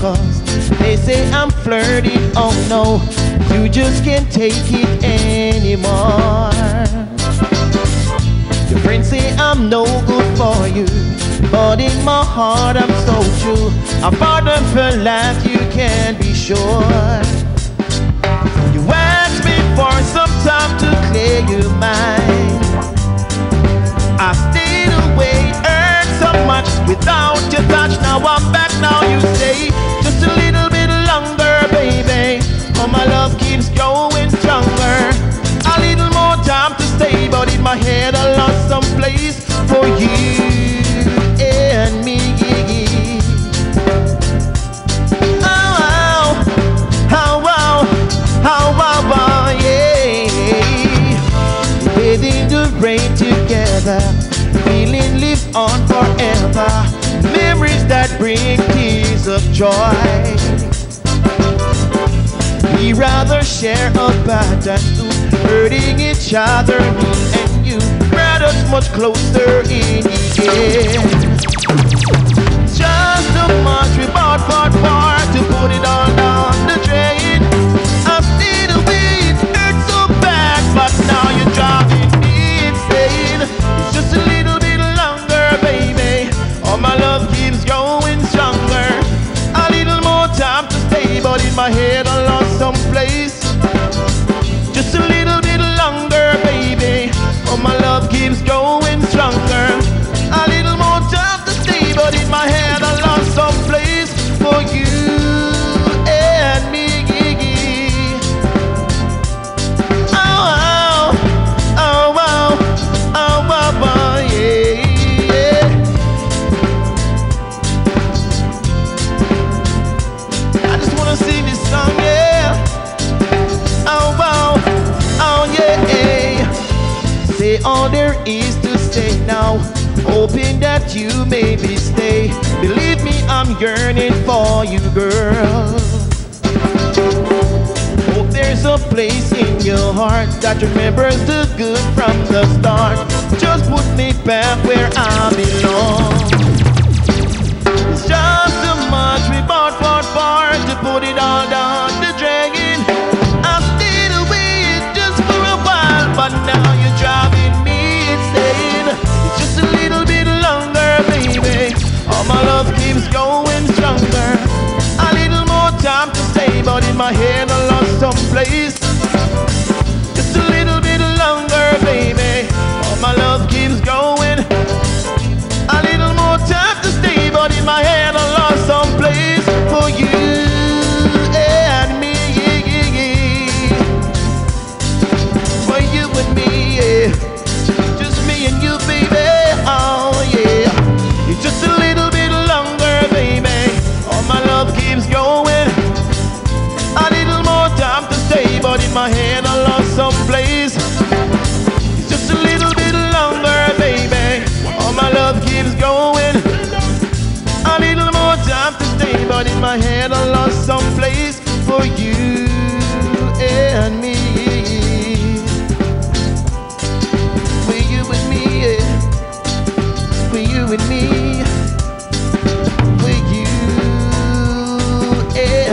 cause they say I'm flirty. Oh no, you just can't take it anymore. Your friends say I'm no good for you, but in my heart I'm so true. I'm part of your life, you can be sure. You asked me for some time to clear your mind. I stayed away, hurt so much without your touch. Now I'm back, now you say just a little bit longer, baby. Oh, my love keeps going stronger. A little more time to stay, but in my head I lost some place for you and me. Oh, oh, oh, oh, yeah. Bathing the rain together, feeling live on forever. Memories that bring tears of joy. We rather share a bad tattoo, hurting each other, me and you, brought us much closer in the end. Just too much we fought to put it all down the drain. I stayed away, it hurt so bad, but now you're driving me insane. It's just a little bit longer, baby. Oh, my love keeps going stronger. A little more time to stay, but in my head I lost some place. Just a little bit longer, baby. Oh, my love keeps going stronger. A little more time to stay, but in my head I lost some place for you and me. Oh, oh, oh, oh, oh, oh, oh, yeah, yeah. I just wanna sing this song, yeah. Oh, oh, oh, yeah. Say all there is to say now, hoping that you maybe stay. Believe me, I'm yearning for you, girl. Hope there's a place in your heart that remembers the good from the start. Just put me back where I belong. It's just too much we fought to put it all down the drain. I stayed away just for a while, but now you're driving me insane. It's just a little bit longer, baby. Oh, my love keeps going stronger. A little more time to stay, but in my head I lost some place. Just a little bit longer, baby. Oh, my love keeps going. A little more time to stay, but in my head I lost some place for you and me. For you and me, yeah. Just me and you, baby. Oh, yeah. It's just a little bit longer, baby. Oh, my love keeps going. A little more time to stay, but in my head I lost some place. It's just a little bit longer, baby. Oh, my love keeps going. A little more time to stay, but in my head I lost some place for you and me. For you and me, yeah. For you and me. For you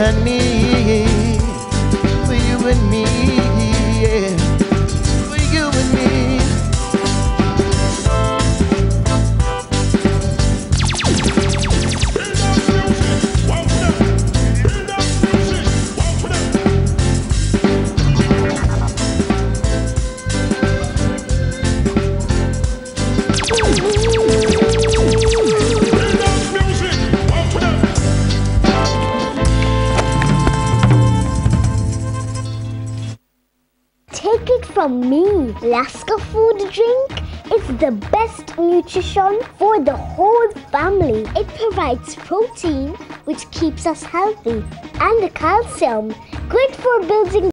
and me. For you and me, yeah. For you and me. Take it from me, Laska food drink is the best nutrition for the whole family. It provides protein, which keeps us healthy, and the calcium, great for building